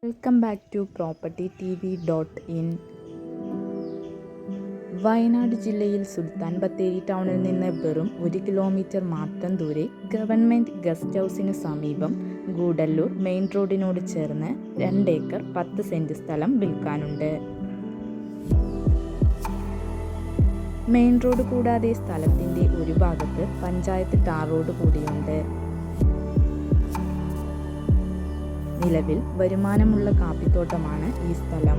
Welcome back to propertytv.in. Wayanad ജില്ലയിൽ സുൽത്താൻ ബത്തേരി ടൗണിൽ നിന്ന് വെറും 1 കിലോമീറ്റർ മാത്രം ദൂരെ ഗവൺമെൻറ് ഗസ്റ്റ് ഹൗസിനു സമീപം ഗൂഡല്ലൂർ മെയിൻ റോഡിനോട് ചേർന്ന് 2 ഏക്കർ 10 സെൻറ് സ്ഥലം വിൽക്കാനുണ്ട്. മെയിൻ റോഡ് കൂടാതെ സ്ഥലത്തിൻ്റെ ഒരു ഭാഗത്ത് പഞ്ചായത്ത് ടാർ റോഡ് കൂടിയുണ്ട്. നിലവിൽ വരുമാനമുള്ള കാപ്പിത്തോട്ടമാണ് ഈ സ്ഥലം.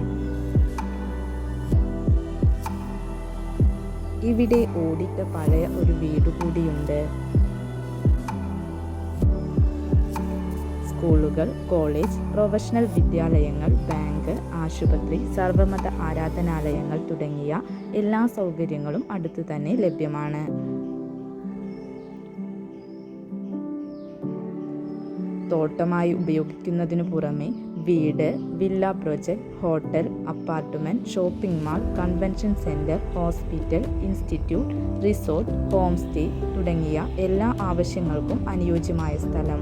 ഇവിടെ ഓടിട്ട പഴയ ഒരു വീട് കൂടിയുണ്ട്. സ്കൂളുകൾ, കോളേജ്, പ്രൊഫഷണൽ വിദ്യാലയങ്ങൾ, ബാങ്ക്, ആശുപത്രി, സർവമത ആരാധനാലയങ്ങൾ തുടങ്ങിയ എല്ലാ സൗകര്യങ്ങളും അടുത്തു തന്നെ ലഭ്യമാണ്. തോട്ടമായി ഉപയോഗിക്കുന്നതിനു പുറമെ വീട്, villa project, hotel, apartment, shopping mall, convention centre, hospital, institute, resort, home stay തുടങ്ങിയ എല്ലാ ആവശ്യങ്ങൾക്കും അനുയോജ്യമായ സ്ഥലം.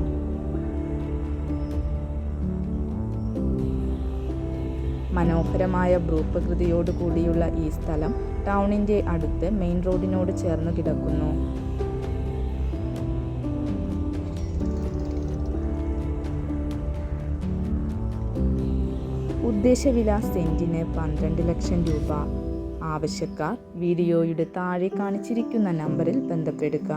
മനോഹരമായ ഭൂപ്രകൃതിയോട് കൂടിയുള്ള ഈ സ്ഥലം ടൗണിൻ്റെ അടുത്ത് മെയിൻ റോഡിനോട് ചേർന്ന് കിടക്കുന്നു. ഉദ്ദേശവില സെന്റിന് 12 ലക്ഷം രൂപ. ആവശ്യക്കാർ വീഡിയോയുടെ താഴെ കാണിച്ചിരിക്കുന്ന നമ്പറിൽ ബന്ധപ്പെടുക.